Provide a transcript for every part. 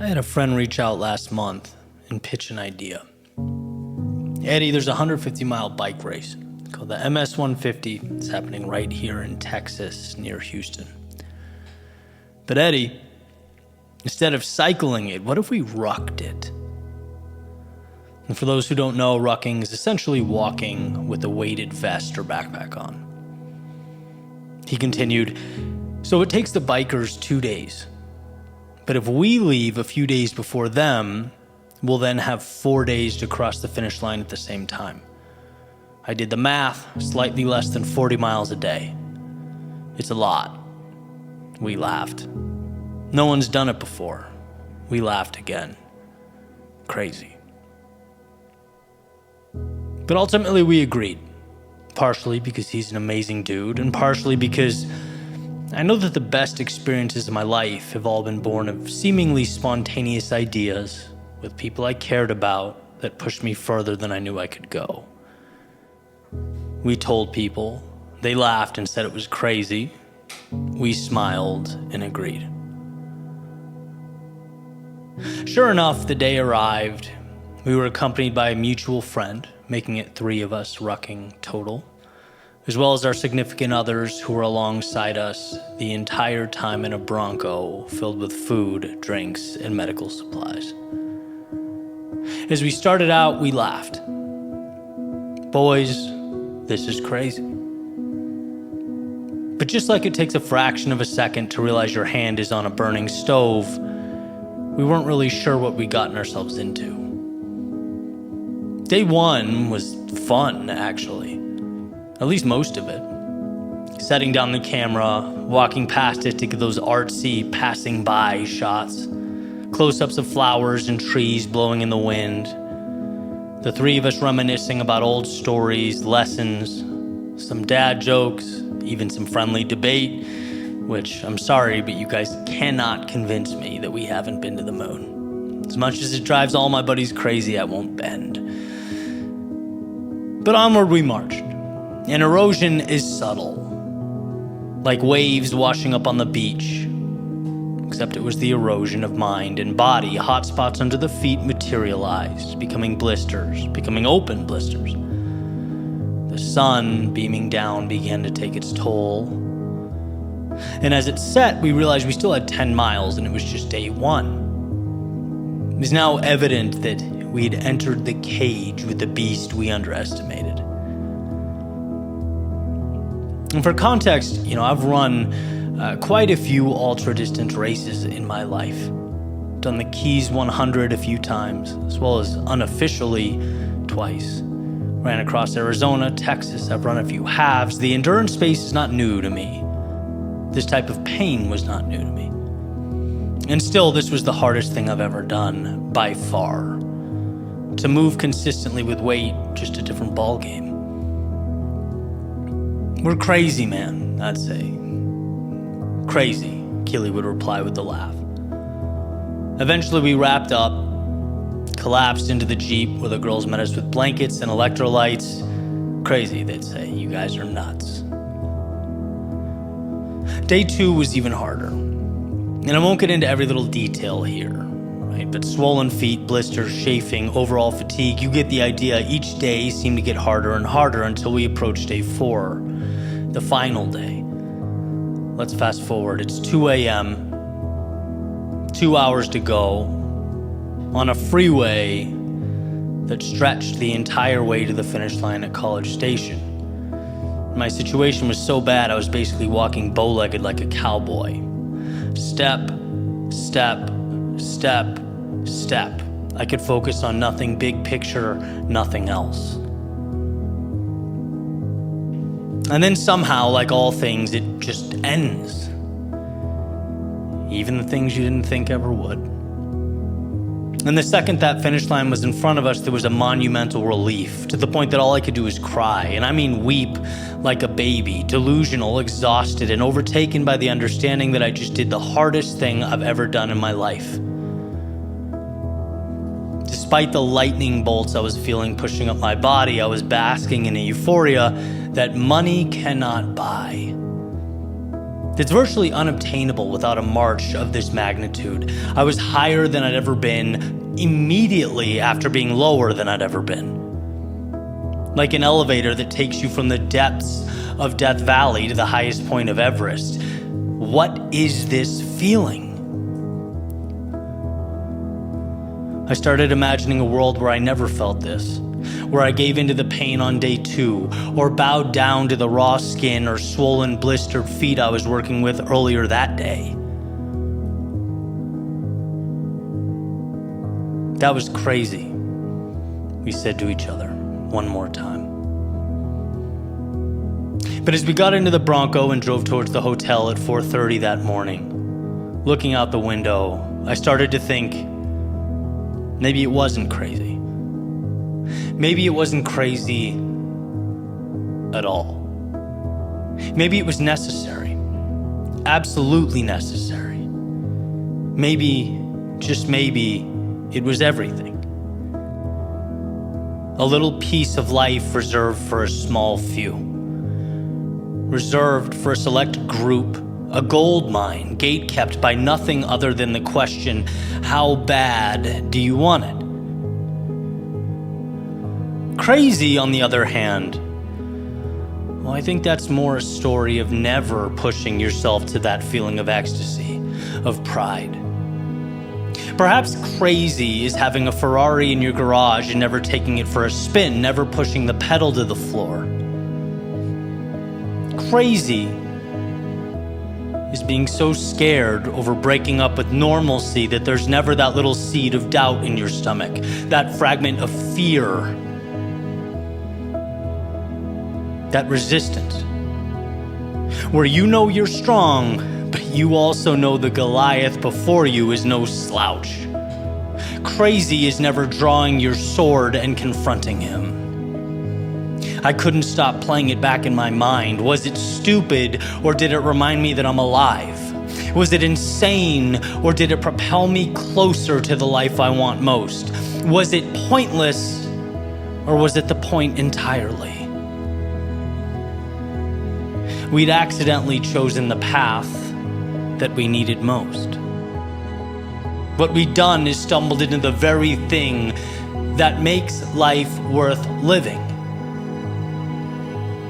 I had a friend reach out last month and pitch an idea. Eddie, there's a 150-mile bike race called the MS 150. It's happening right here in Texas near Houston. But Eddie, instead of cycling it, what if we rucked it? And for those who don't know, rucking is essentially walking with a weighted vest or backpack on. He continued, so it takes the bikers 2 days. But if we leave a few days before them, we'll then have 4 days to cross the finish line at the same time. I did the math, slightly less than 40 miles a day. It's a lot. We laughed. No one's done it before. We laughed again. Crazy. But ultimately we agreed. Partially because he's an amazing dude, and partially because I know that the best experiences of my life have all been born of seemingly spontaneous ideas with people I cared about that pushed me further than I knew I could go. We told people, they laughed and said it was crazy. We smiled and agreed. Sure enough, the day arrived. We were accompanied by a mutual friend, making it 3 of us rucking total, as well as our significant others who were alongside us the entire time in a Bronco filled with food, drinks, and medical supplies. As we started out, we laughed. Boys, this is crazy. But just like it takes a fraction of a second to realize your hand is on a burning stove, we weren't really sure what we'd gotten ourselves into. Day 1 was fun, actually. At least most of it. Setting down the camera, walking past it to get those artsy passing by shots. Close-ups of flowers and trees blowing in the wind. The 3 of us reminiscing about old stories, lessons, some dad jokes, even some friendly debate, which I'm sorry, but you guys cannot convince me that we haven't been to the moon. As much as it drives all my buddies crazy, I won't bend. But onward we marched. And erosion is subtle, like waves washing up on the beach, except it was the erosion of mind and body. Hot spots under the feet materialized, becoming blisters, becoming open blisters. The sun beaming down began to take its toll. And as it set, we realized we still had 10 miles and it was just day 1. It was now evident that we had entered the cage with the beast we underestimated. And for context, I've run quite a few ultra-distance races in my life. Done the Keys 100 a few times, as well as unofficially twice. Ran across Arizona, Texas. I've run a few halves. The endurance space is not new to me. This type of pain was not new to me. And still, this was the hardest thing I've ever done, by far. To move consistently with weight, just a different ballgame. We're crazy, man, I'd say. Crazy, Keely would reply with a laugh. Eventually we wrapped up, collapsed into the Jeep where the girls met us with blankets and electrolytes. Crazy, they'd say. You guys are nuts. Day 2 was even harder. And I won't get into every little detail here, right? But swollen feet, blisters, chafing, overall fatigue, you get the idea. Each day seemed to get harder and harder until we approached day 4. The final day. Let's fast forward. It's 2 a.m., 2 hours to go, on a freeway that stretched the entire way to the finish line at College Station. My situation was so bad, I was basically walking bow-legged like a cowboy. Step, step, step, step. I could focus on nothing big picture, nothing else. And then somehow, like all things, it just ends. Even the things you didn't think ever would. And the second that finish line was in front of us, there was a monumental relief, to the point that all I could do was cry. And I mean weep like a baby, delusional, exhausted, and overtaken by the understanding that I just did the hardest thing I've ever done in my life. Despite the lightning bolts I was feeling pushing up my body, I was basking in a euphoria that money cannot buy. It's virtually unobtainable without a march of this magnitude. I was higher than I'd ever been immediately after being lower than I'd ever been. Like an elevator that takes you from the depths of Death Valley to the highest point of Everest. What is this feeling? I started imagining a world where I never felt this, where I gave into the pain on day 2, or bowed down to the raw skin or swollen, blistered feet I was working with earlier that day. That was crazy, we said to each other one more time. But as we got into the Bronco and drove towards the hotel at 4:30 that morning, looking out the window, I started to think, maybe it wasn't crazy. Maybe it wasn't crazy at all. Maybe it was necessary. Absolutely necessary. Maybe, just maybe, it was everything. A little piece of life reserved for a small few. Reserved for a select group. A gold mine, gate-kept by nothing other than the question, how bad do you want it? Crazy, on the other hand, well, I think that's more a story of never pushing yourself to that feeling of ecstasy, of pride. Perhaps crazy is having a Ferrari in your garage and never taking it for a spin, never pushing the pedal to the floor. Crazy is being so scared over breaking up with normalcy that there's never that little seed of doubt in your stomach, that fragment of fear, that resistance, where you know you're strong, but you also know the Goliath before you is no slouch. Crazy is never drawing your sword and confronting him. I couldn't stop playing it back in my mind. Was it stupid, or did it remind me that I'm alive? Was it insane, or did it propel me closer to the life I want most? Was it pointless, or was it the point entirely? We'd accidentally chosen the path that we needed most. What we'd done is stumbled into the very thing that makes life worth living.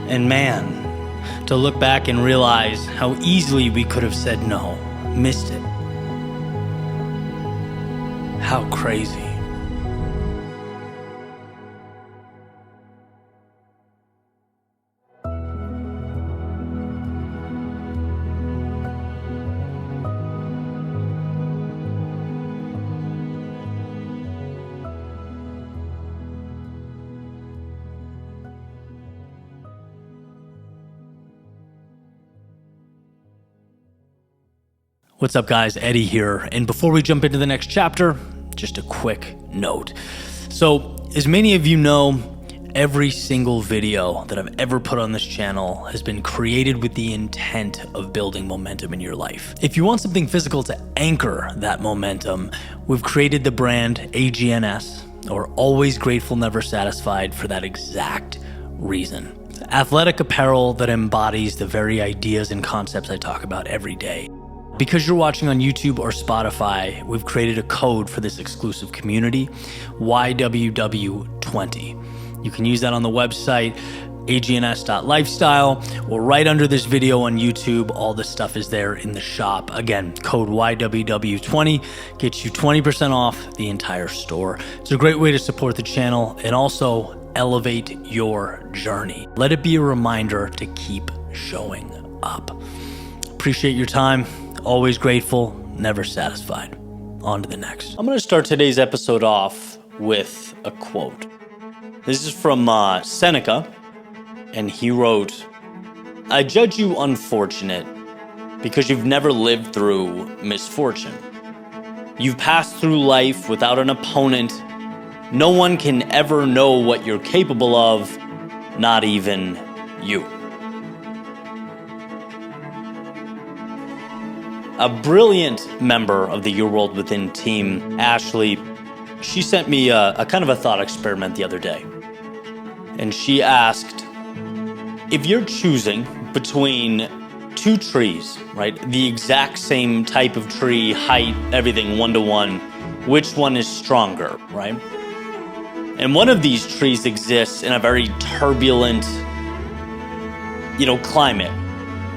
And man, to look back and realize how easily we could have said no, missed it. How crazy. What's up, guys? Eddie here. And before we jump into the next chapter, just a quick note. So, as many of you know, every single video that I've ever put on this channel has been created with the intent of building momentum in your life. If you want something physical to anchor that momentum, we've created the brand AGNS, or Always Grateful, Never Satisfied, for that exact reason. It's athletic apparel that embodies the very ideas and concepts I talk about every day. Because you're watching on YouTube or Spotify, we've created a code for this exclusive community, YWW20. You can use that on the website, agns.lifestyle, or right under this video on YouTube. All this stuff is there in the shop. Again, code YWW20 gets you 20% off the entire store. It's a great way to support the channel and also elevate your journey. Let it be a reminder to keep showing up. Appreciate your time. Always grateful, never satisfied. On to the next. I'm going to start today's episode off with a quote. This is from Seneca, and he wrote, "I judge you unfortunate because you've never lived through misfortune. You've passed through life without an opponent. No one can ever know what you're capable of, not even you." A brilliant member of the Your World Within team, Ashley, she sent me a kind of a thought experiment the other day. And she asked, if you're choosing between two trees, right? The exact same type of tree, height, everything 1-to-1. Which one is stronger, right? And one of these trees exists in a very turbulent, climate.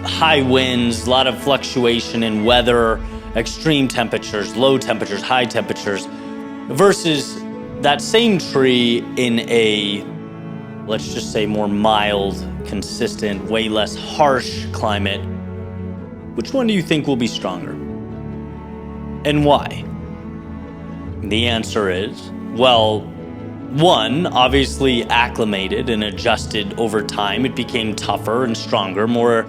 High winds, a lot of fluctuation in weather, extreme temperatures, low temperatures, high temperatures, versus that same tree in a, let's just say, more mild, consistent, way less harsh climate. Which one do you think will be stronger? And why? The answer is, well, one, obviously acclimated and adjusted over time. It became tougher and stronger, more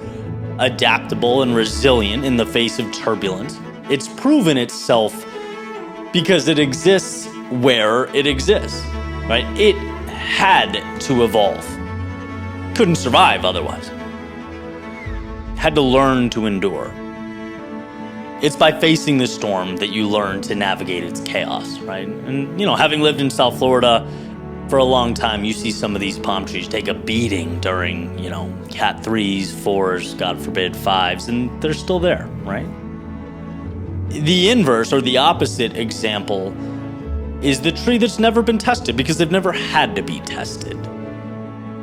adaptable and resilient in the face of turbulence. It's proven itself because it exists where it exists, right? It had to evolve. Couldn't survive otherwise. Had to learn to endure. It's by facing the storm that you learn to navigate its chaos, right? And, having lived in South Florida for a long time, you see some of these palm trees take a beating during, Cat 3s, 4s, God forbid, 5s, and they're still there, right? The inverse, or the opposite example, is the tree that's never been tested because they've never had to be tested.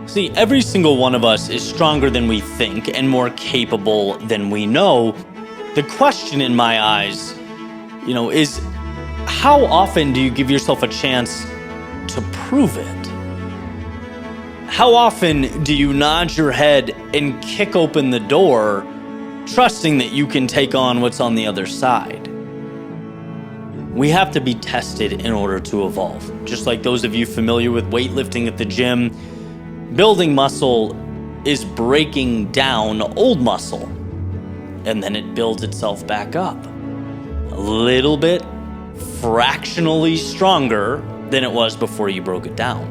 See, every single one of us is stronger than we think and more capable than we know. The question in my eyes, is how often do you give yourself a chance to prove it? How often do you nod your head and kick open the door, trusting that you can take on what's on the other side? We have to be tested in order to evolve. Just like those of you familiar with weightlifting at the gym, building muscle is breaking down old muscle, and then it builds itself back up. A little bit fractionally stronger than it was before you broke it down,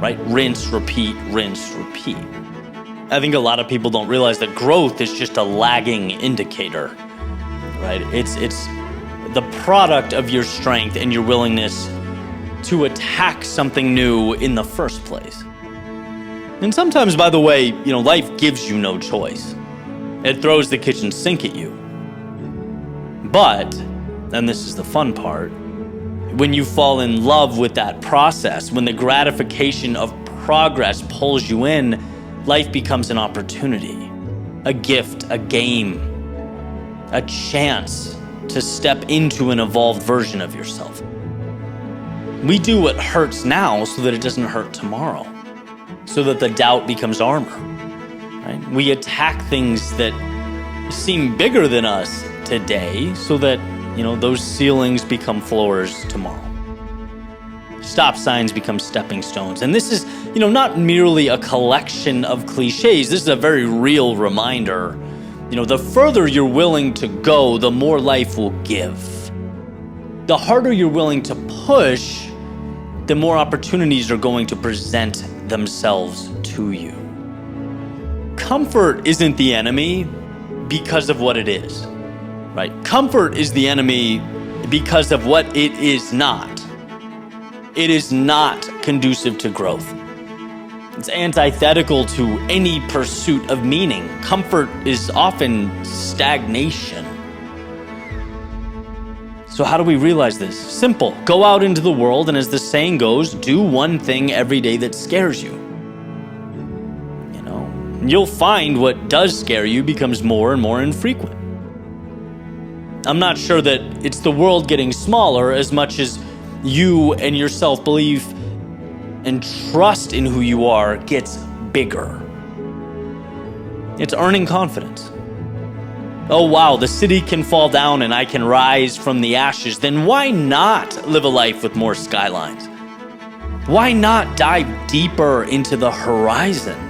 right? Rinse, repeat, rinse, repeat. I think a lot of people don't realize that growth is just a lagging indicator, right? It's the product of your strength and your willingness to attack something new in the first place. And sometimes, by the way, life gives you no choice. It throws the kitchen sink at you. But, and this is the fun part, when you fall in love with that process, when the gratification of progress pulls you in, life becomes an opportunity, a gift, a game, a chance to step into an evolved version of yourself. We do what hurts now so that it doesn't hurt tomorrow, so that the doubt becomes armor. Right? We attack things that seem bigger than us today so that, those ceilings become floors tomorrow. Stop signs become stepping stones. And this is, not merely a collection of cliches. This is a very real reminder. The further you're willing to go, the more life will give. The harder you're willing to push, the more opportunities are going to present themselves to you. Comfort isn't the enemy because of what it is, right? Comfort is the enemy because of what it is not. It is not conducive to growth. It's antithetical to any pursuit of meaning. Comfort is often stagnation. So how do we realize this? Simple. Go out into the world, and as the saying goes, do one thing every day that scares you. You'll find what does scare you becomes more and more infrequent. I'm not sure that it's the world getting smaller as much as you and your self-belief and trust in who you are gets bigger. It's earning confidence. Oh wow, the city can fall down and I can rise from the ashes. Then why not live a life with more skylines? Why not dive deeper into the horizon?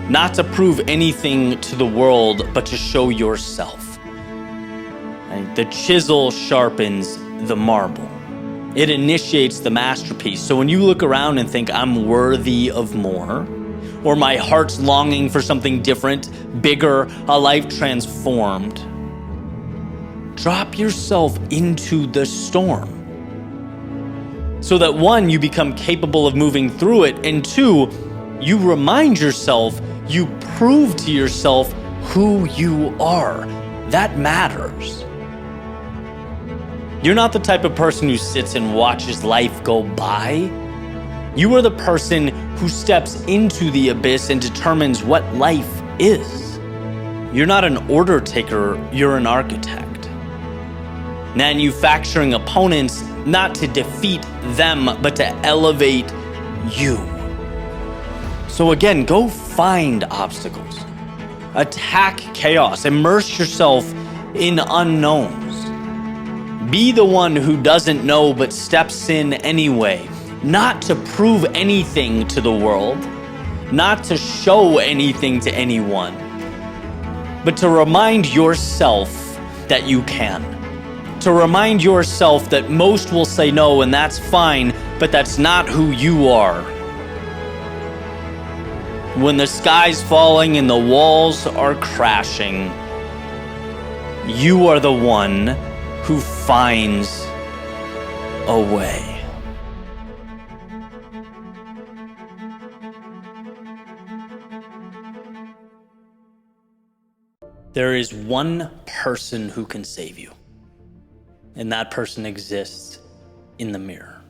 Not to prove anything to the world, but to show yourself. Right? The chisel sharpens the marble. It initiates the masterpiece. So when you look around and think, I'm worthy of more, or my heart's longing for something different, bigger, a life transformed, drop yourself into the storm. So that one, you become capable of moving through it, and two, you remind yourself, you prove to yourself who you are. That matters. You're not the type of person who sits and watches life go by. You are the person who steps into the abyss and determines what life is. You're not an order taker, you're an architect. Manufacturing opponents not to defeat them, but to elevate you. So again, go find obstacles. Attack chaos. Immerse yourself in unknowns. Be the one who doesn't know but steps in anyway. Not to prove anything to the world, not to show anything to anyone, but to remind yourself that you can. To remind yourself that most will say no, and that's fine, but that's not who you are. When the sky's falling and the walls are crashing, you are the one who finds a way. There is one person who can save you, and that person exists in the mirror.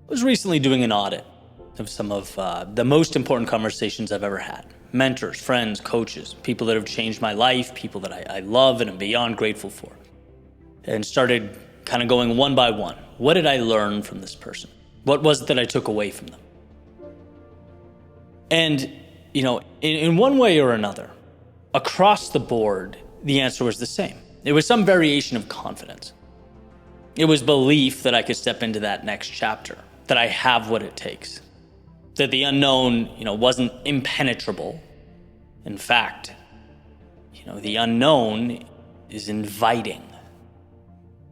I was recently doing an audit of some of the most important conversations I've ever had. Mentors, friends, coaches, people that have changed my life, people that I love and am beyond grateful for. And started kind of going one by one. What did I learn from this person? What was it that I took away from them? And, in one way or another, across the board, the answer was the same. It was some variation of confidence. It was belief that I could step into that next chapter, that I have what it takes, that the unknown, wasn't impenetrable. In fact, the unknown is inviting.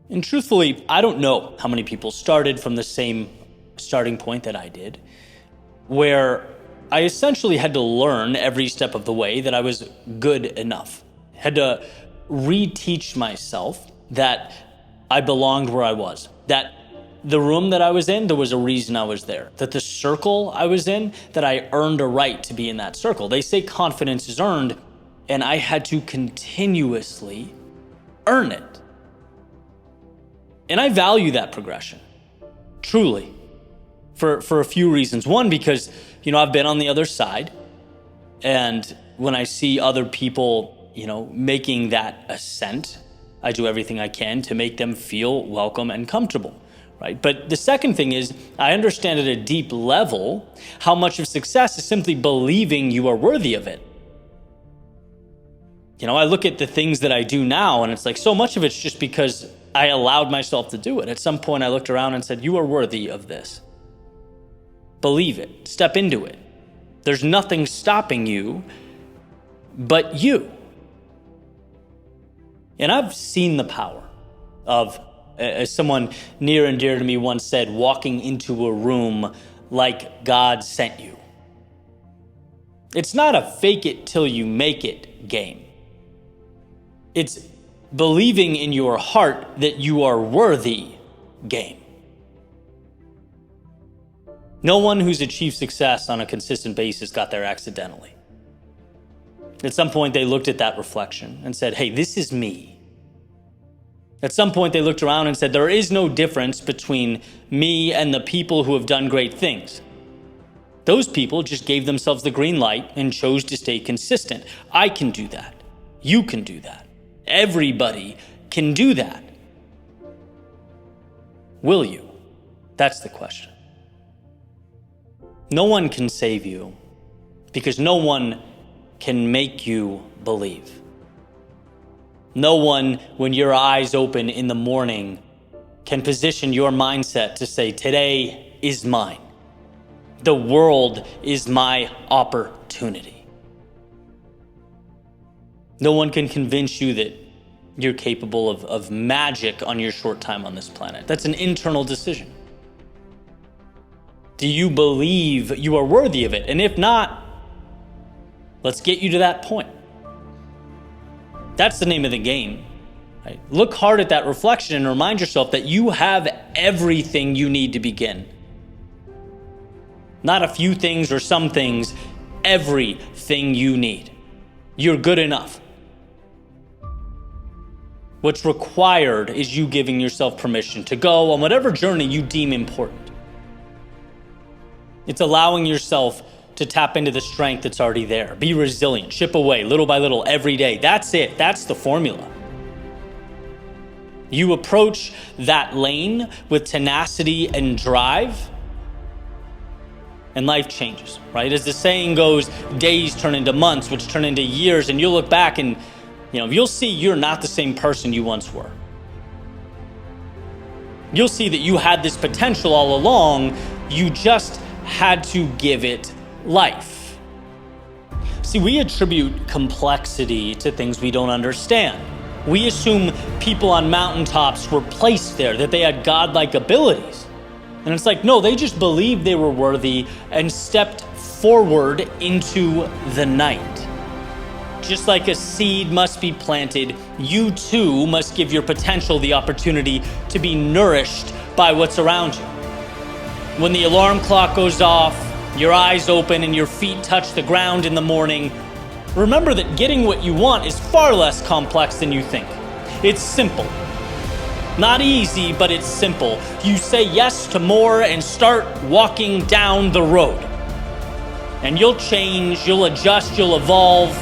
And truthfully, I don't know how many people started from the same starting point that I did, where I essentially had to learn every step of the way that I was good enough. Had to reteach myself that I belonged where I was, that the room that I was in, there was a reason I was there, that the circle I was in, that I earned a right to be in that circle. They say confidence is earned, and I had to continuously earn it. And I value that progression, truly, for a few reasons. One, because, I've been on the other side, and when I see other people, making that ascent, I do everything I can to make them feel welcome and comfortable, right? But the second thing is, I understand at a deep level how much of success is simply believing you are worthy of it. I look at the things that I do now, and it's like so much of it's just because I allowed myself to do it. At some point, I looked around and said, you are worthy of this. Believe it. Step into it. There's nothing stopping you but you. And I've seen the power of, as someone near and dear to me once said, walking into a room like God sent you. It's not a fake it till you make it game. It's believing in your heart that you are worthy game. No one who's achieved success on a consistent basis got there accidentally. At some point, they looked at that reflection and said, hey, this is me. At some point, they looked around and said, there is no difference between me and the people who have done great things. Those people just gave themselves the green light and chose to stay consistent. I can do that. You can do that. Everybody can do that. Will you? That's the question. No one can save you because no one can make you believe. No one, when your eyes open in the morning, can position your mindset to say, today is mine. The world is my opportunity. No one can convince you that you're capable of magic on your short time on this planet. That's an internal decision. Do you believe you are worthy of it? And if not, let's get you to that point. That's the name of the game. Right? Look hard at that reflection and remind yourself that you have everything you need to begin. Not a few things or some things, everything you need. you're good enough. What's required is you giving yourself permission to go on whatever journey you deem important. It's allowing yourself to tap into the strength that's already there. Be resilient, chip away little by little every day. That's it. That's the formula. You approach that lane with tenacity and drive, and life changes, right? As the saying goes, days turn into months, which turn into years, and you'll look back and you'll see you're not the same person you once were. You'll see that you had this potential all along, you just had to give it life. See, we attribute complexity to things we don't understand. We assume people on mountaintops were placed there, that they had godlike abilities. And it's like, no, they just believed they were worthy and stepped forward into the night. Just like a seed must be planted, you too must give your potential the opportunity to be nourished by what's around you. When the alarm clock goes off, your eyes open and your feet touch the ground in the morning, remember that getting what you want is far less complex than you think. It's simple. Not easy, but it's simple. You say yes to more and start walking down the road. And you'll change, you'll adjust, you'll evolve.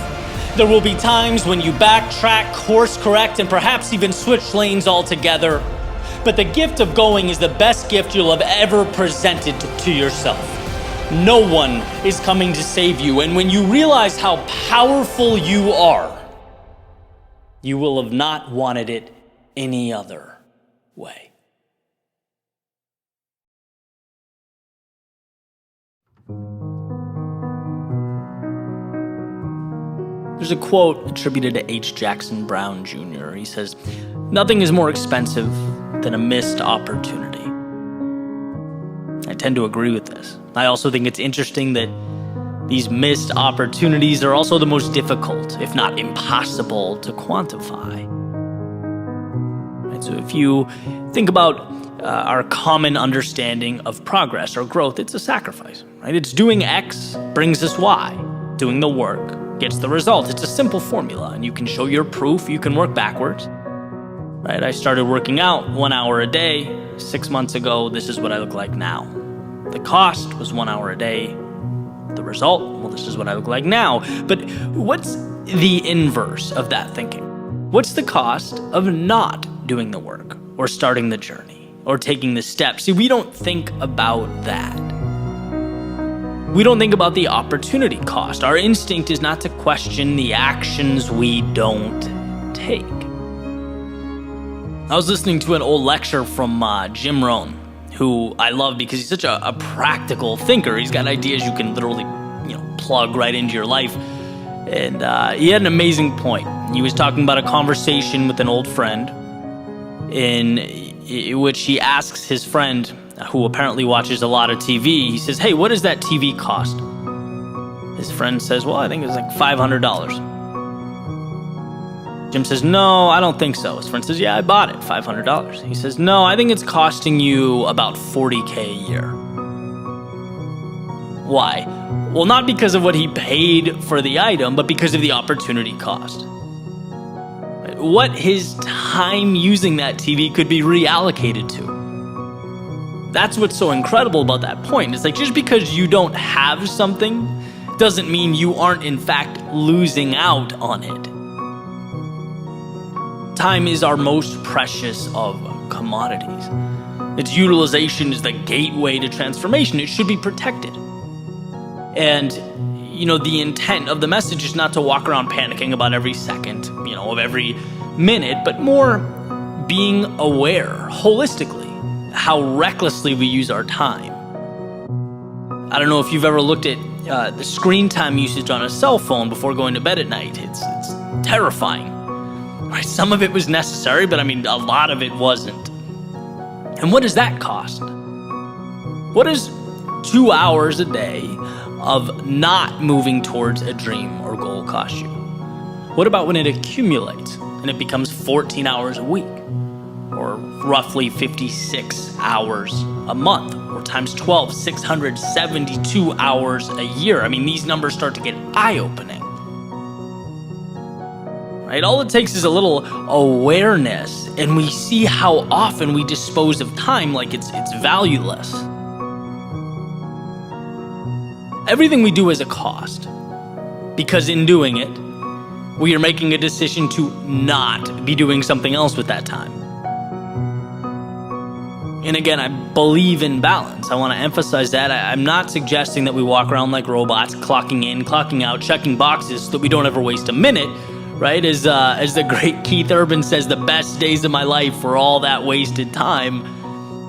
There will be times when you backtrack, course correct, and perhaps even switch lanes altogether. But the gift of going is the best gift you'll have ever presented to yourself. No one is coming to save you, and when you realize how powerful you are, you will have not wanted it any other way. There's a quote attributed to H. Jackson Brown Jr. He says, "Nothing is more expensive than a missed opportunity." I tend to agree with this. I also think it's interesting that these missed opportunities are also the most difficult, if not impossible, to quantify. Right, so if you think about our common understanding of progress or growth, it's a sacrifice. Right? It's doing X brings us Y. Doing the work gets the result. It's a simple formula, and you can show your proof. You can work backwards. Right? I started working out 1 hour a day 6 months ago. This is what I look like now. The cost was 1 hour a day. The result, well, this is what I look like now. But what's the inverse of that thinking? What's the cost of not doing the work or starting the journey or taking the steps? See, we don't think about that. We don't think about the opportunity cost. Our instinct is not to question the actions we don't take. I was listening to an old lecture from Jim Rohn, who I love because he's such a practical thinker. He's got ideas you can literally, plug right into your life. And he had an amazing point. He was talking about a conversation with an old friend in which he asks his friend, who apparently watches a lot of TV, he says, "Hey, what does that TV cost?" His friend says, "Well, I think it's like $500. Jim says, "No, I don't think so." His friend says, "Yeah, I bought it, $500. He says, "No, I think it's costing you about $40K a year." Why? Well, not because of what he paid for the item, but because of the opportunity cost. What his time using that TV could be reallocated to. That's what's so incredible about that point. It's like, just because you don't have something doesn't mean you aren't in fact losing out on it. Time is our most precious of commodities. Its utilization is the gateway to transformation. It should be protected. And, the intent of the message is not to walk around panicking about every second, of every minute, but more being aware holistically how recklessly we use our time. I don't know if you've ever looked at the screen time usage on a cell phone before going to bed at night. It's terrifying. Right? Some of it was necessary, but a lot of it wasn't. And what does that cost? What does 2 hours a day of not moving towards a dream or goal cost you? What about when it accumulates and it becomes 14 hours a week, or roughly 56 hours a month, or times 12, 672 hours a year? These numbers start to get eye-opening. right? All it takes is a little awareness, and we see how often we dispose of time like it's valueless. Everything we do has a cost, because in doing it, we are making a decision to not be doing something else with that time. And again, I believe in balance. I want to emphasize that. I'm not suggesting that we walk around like robots, clocking in, clocking out, checking boxes so that we don't ever waste a minute, right? As the great Keith Urban says, the best days of my life were all that wasted time.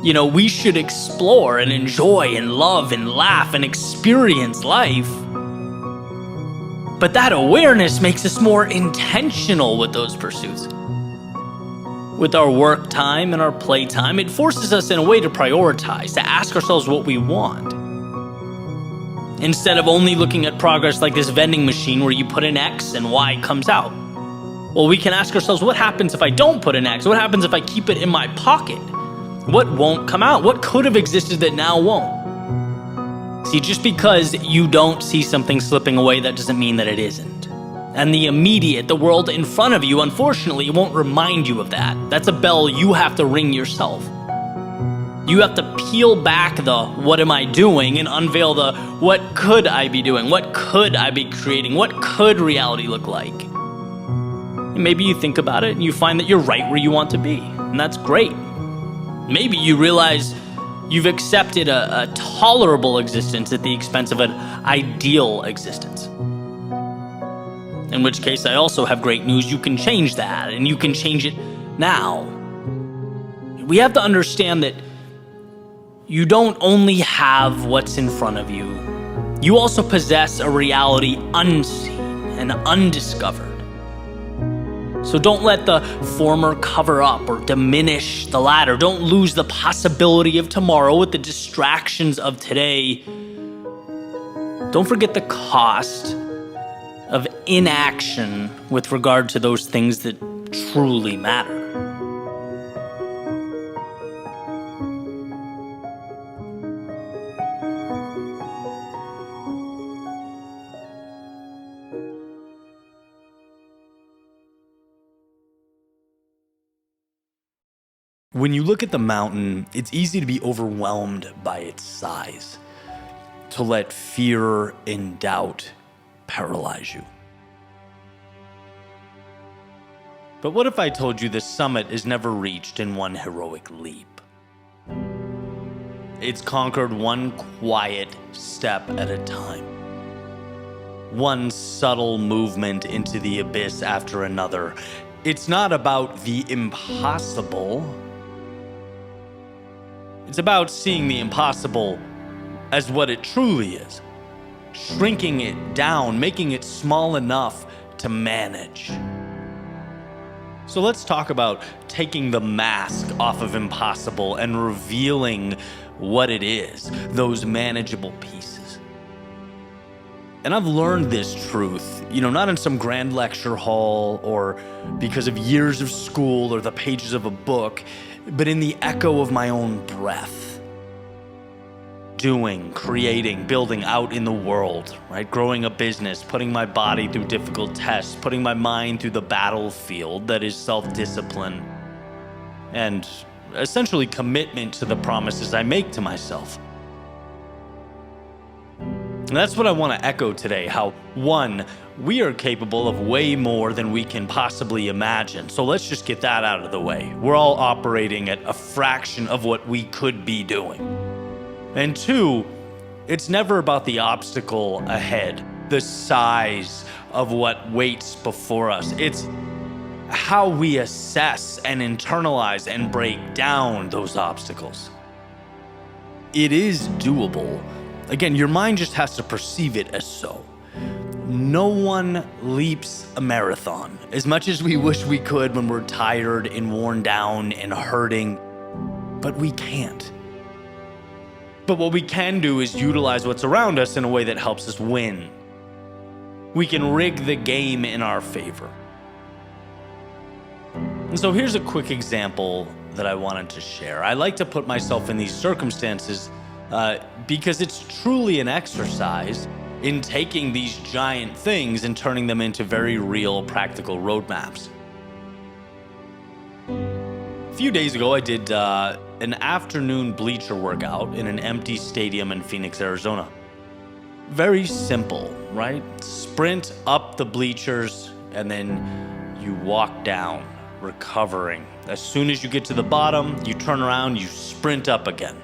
You know, we should explore and enjoy and love and laugh and experience life. But that awareness makes us more intentional with those pursuits. With our work time and our play time, it forces us in a way to prioritize, to ask ourselves what we want. Instead of only looking at progress like this vending machine where you put in X and Y comes out. Well, we can ask ourselves, what happens if I don't put in X? What happens if I keep it in my pocket? What won't come out? What could have existed that now won't? See, just because you don't see something slipping away, that doesn't mean that it isn't. And the immediate, the world in front of you, unfortunately, won't remind you of that. That's a bell you have to ring yourself. You have to peel back the what am I doing and unveil the what could I be doing? What could I be creating? What could reality look like? And maybe you think about it and you find that you're right where you want to be. And that's great. Maybe you realize you've accepted a tolerable existence at the expense of an ideal existence. In which case, I also have great news. You can change that, and you can change it now. We have to understand that you don't only have what's in front of you, you also possess a reality unseen and undiscovered. So don't let the former cover up or diminish the latter. Don't lose the possibility of tomorrow with the distractions of today. Don't forget the cost of inaction with regard to those things that truly matter. When you look at the mountain, it's easy to be overwhelmed by its size, to let fear and doubt paralyze you. But what if I told you the summit is never reached in one heroic leap? It's conquered one quiet step at a time. One subtle movement into the abyss after another. It's not about the impossible. It's about seeing the impossible as what it truly is. Shrinking it down, making it small enough to manage. So let's talk about taking the mask off of impossible and revealing what it is, those manageable pieces. And I've learned this truth, not in some grand lecture hall or because of years of school or the pages of a book, but in the echo of my own breath. Doing, creating, building out in the world, right? Growing a business, putting my body through difficult tests, putting my mind through the battlefield that is self-discipline, and essentially commitment to the promises I make to myself. And that's what I want to echo today, how, one, we are capable of way more than we can possibly imagine. So let's just get that out of the way. We're all operating at a fraction of what we could be doing. And two, it's never about the obstacle ahead, the size of what waits before us. It's how we assess and internalize and break down those obstacles. It is doable. Again, your mind just has to perceive it as so. No one leaps a marathon, as much as we wish we could when we're tired and worn down and hurting, but we can't. But what we can do is utilize what's around us in a way that helps us win. We can rig the game in our favor. And so here's a quick example that I wanted to share. I like to put myself in these circumstances because it's truly an exercise in taking these giant things and turning them into very real, practical roadmaps. A few days ago, I did an afternoon bleacher workout in an empty stadium in Phoenix, Arizona. Very simple, right? Sprint up the bleachers and then you walk down, recovering. As soon as you get to the bottom, you turn around, you sprint up again.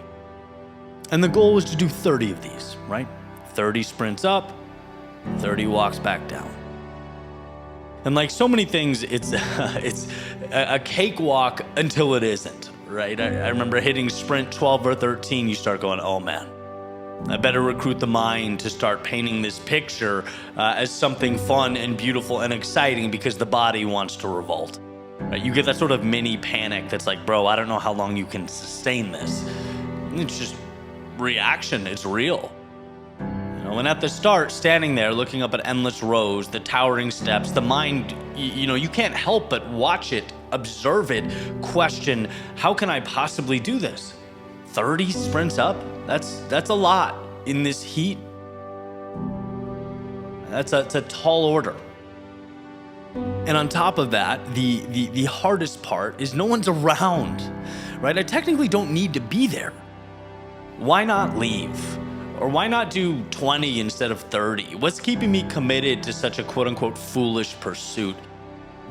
And the goal was to do 30 of these, right? 30 sprints up, 30 walks back down. And like so many things, it's a cakewalk until it isn't, right? I remember hitting sprint 12 or 13, you start going, oh man, I better recruit the mind to start painting this picture as something fun and beautiful and exciting because the body wants to revolt. Right? You get that sort of mini panic that's like, bro, I don't know how long you can sustain this. It's just reaction, it's real. And at the start, standing there looking up at endless rows, the towering steps, the mind, you can't help but watch it, observe it, question, how can I possibly do this? 30 sprints up? That's a lot in this heat. That's a tall order. And on top of that, the hardest part is no one's around, right? I technically don't need to be there. Why not leave? Or why not do 20 instead of 30? What's keeping me committed to such a quote-unquote foolish pursuit?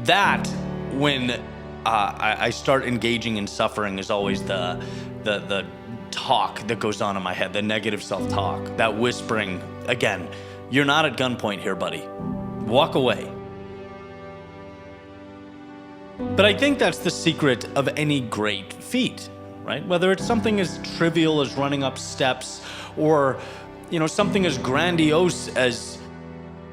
That, when I start engaging in suffering, is always the talk that goes on in my head, the negative self-talk, that whispering, again, you're not at gunpoint here, buddy. Walk away. But I think that's the secret of any great feat, right? Whether it's something as trivial as running up steps or, something as grandiose as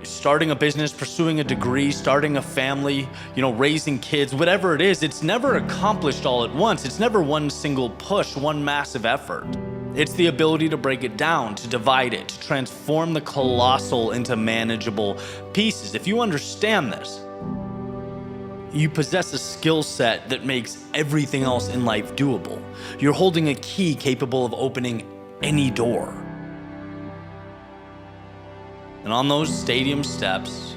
starting a business, pursuing a degree, starting a family, raising kids, whatever it is, it's never accomplished all at once. It's never one single push, one massive effort. It's the ability to break it down, to divide it, to transform the colossal into manageable pieces. If you understand this, you possess a skill set that makes everything else in life doable. You're holding a key capable of opening any door. And on those stadium steps,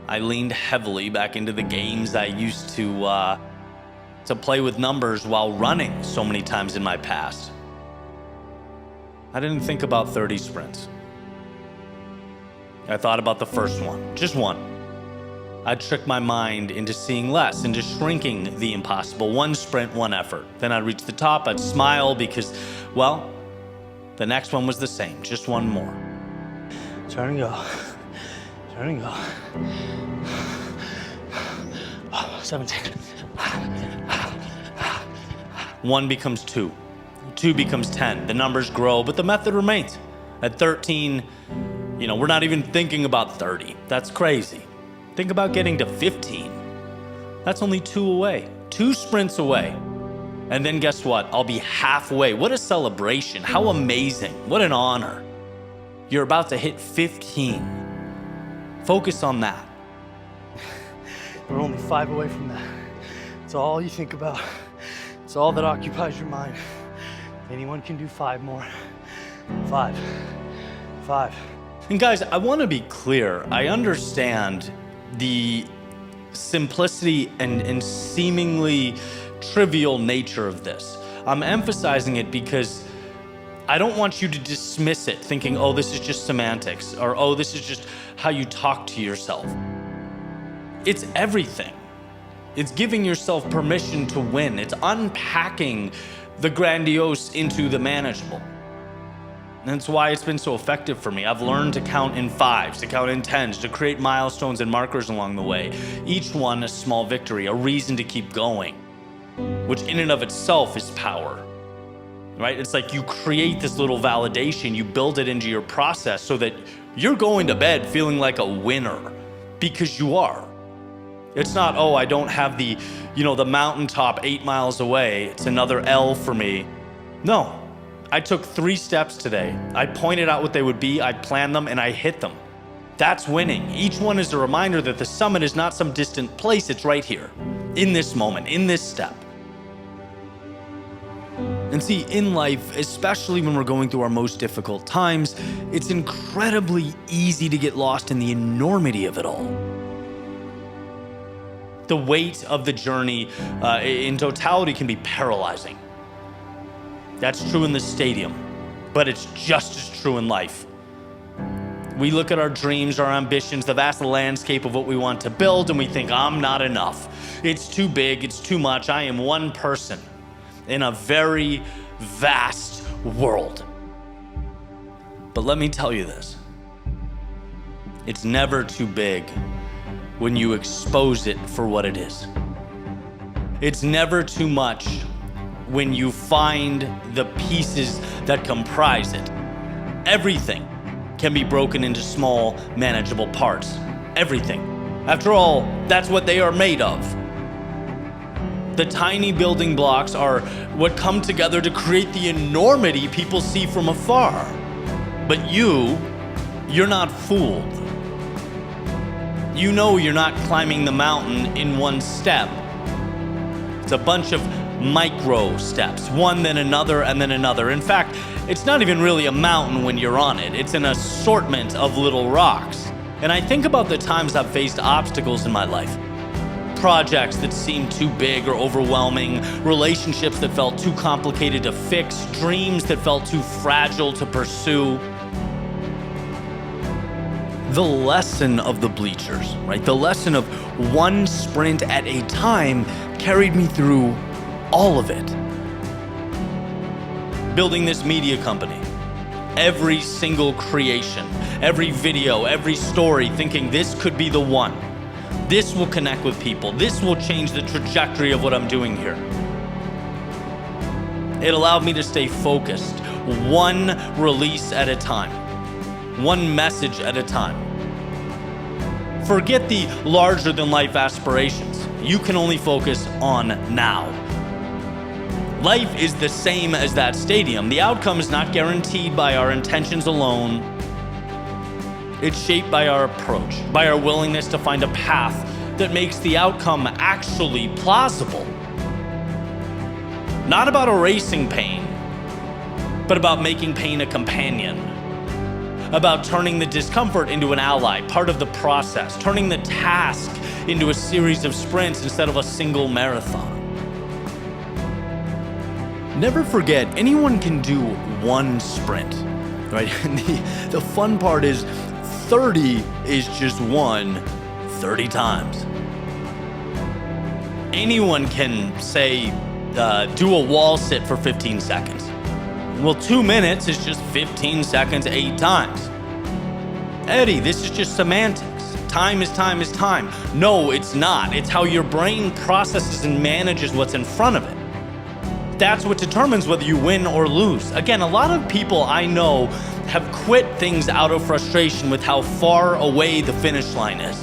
I leaned heavily back into the games I used to play with numbers while running so many times in my past. I didn't think about 30 sprints. I thought about the first one, just one. I'd trick my mind into seeing less, into shrinking the impossible. One sprint, one effort. Then I'd reach the top, I'd smile because, well, the next one was the same, just one more. Turn and go. Turn and go. 17. One becomes 2. 2 becomes 10. The numbers grow, but the method remains. At 13, we're not even thinking about 30. That's crazy. Think about getting to 15. That's only 2 away. 2 sprints away. And then guess what? I'll be halfway. What a celebration. How amazing. What an honor. You're about to hit 15. Focus on that. We're only 5 away from that. It's all you think about. It's all that occupies your mind. Anyone can do 5 more. 5. And guys, I want to be clear. I understand the simplicity and seemingly trivial nature of this. I'm emphasizing it because I don't want you to dismiss it thinking, oh, this is just semantics, or oh, this is just how you talk to yourself. It's everything. It's giving yourself permission to win. It's unpacking the grandiose into the manageable. And that's why it's been so effective for me. I've learned to count in 5s, to count in 10s, to create milestones and markers along the way. Each one a small victory, a reason to keep going, which in and of itself is power, right? It's like you create this little validation, you build it into your process so that you're going to bed feeling like a winner because you are. It's not, oh, I don't have the mountaintop 8 miles away. It's another L for me. No. I took 3 steps today. I pointed out what they would be, I planned them, and I hit them. That's winning. Each one is a reminder that the summit is not some distant place, it's right here, in this moment, in this step. And see, in life, especially when we're going through our most difficult times, it's incredibly easy to get lost in the enormity of it all. The weight of the journey in totality can be paralyzing. That's true in the stadium, but it's just as true in life. We look at our dreams, our ambitions, the vast landscape of what we want to build, and we think, I'm not enough. It's too big, it's too much. I am one person in a very vast world. But let me tell you this. It's never too big when you expose it for what it is. It's never too much when you find the pieces that comprise it. Everything can be broken into small, manageable parts. Everything. After all, that's what they are made of. The tiny building blocks are what come together to create the enormity people see from afar. But you're not fooled. You know you're not climbing the mountain in one step. It's a bunch of micro steps, one then another and then another. In fact, it's not even really a mountain when you're on it. It's an assortment of little rocks. And I think about the times I've faced obstacles in my life. Projects that seemed too big or overwhelming, relationships that felt too complicated to fix, dreams that felt too fragile to pursue. The lesson of the bleachers, right? The lesson of one sprint at a time carried me through all of it. Building this media company, every single creation, every video, every story, thinking this could be the one. This will connect with people. This will change the trajectory of what I'm doing here. It allowed me to stay focused, one release at a time, one message at a time. Forget the larger than life aspirations. You can only focus on now. Life is the same as that stadium. The outcome is not guaranteed by our intentions alone. It's shaped by our approach, by our willingness to find a path that makes the outcome actually plausible. Not about erasing pain, but about making pain a companion. About turning the discomfort into an ally, part of the process, turning the task into a series of sprints instead of a single marathon. Never forget, anyone can do one sprint, right? And the fun part is 30 is just one 30 times. Anyone can say, do a wall sit for 15 seconds. Well, 2 minutes is just 15 seconds 8 times. Eddie, this is just semantics. Time is time is time. No, it's not. It's how your brain processes and manages what's in front of it. That's what determines whether you win or lose. Again, a lot of people I know have quit things out of frustration with how far away the finish line is.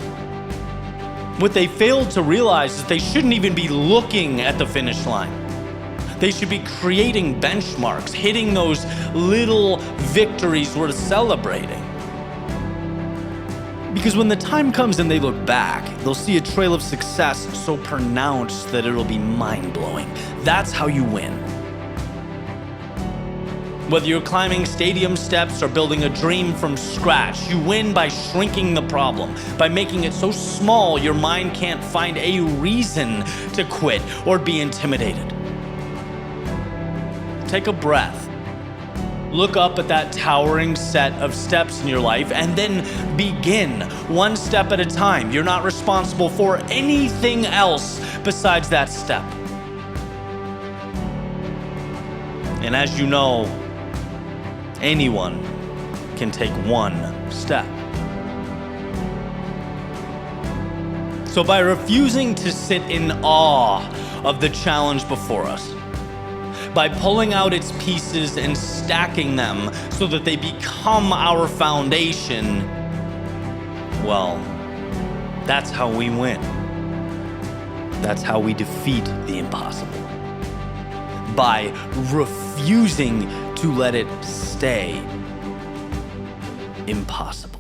What they failed to realize is they shouldn't even be looking at the finish line. They should be creating benchmarks, hitting those little victories worth celebrating. Because when the time comes and they look back, they'll see a trail of success so pronounced that it'll be mind-blowing. That's how you win. Whether you're climbing stadium steps or building a dream from scratch, you win by shrinking the problem, by making it so small your mind can't find a reason to quit or be intimidated. Take a breath. Look up at that towering set of steps in your life and then begin one step at a time. You're not responsible for anything else besides that step. And as you know, anyone can take one step. So by refusing to sit in awe of the challenge before us, by pulling out its pieces and stacking them so that they become our foundation, well, that's how we win. That's how we defeat the impossible. By refusing to let it stay impossible.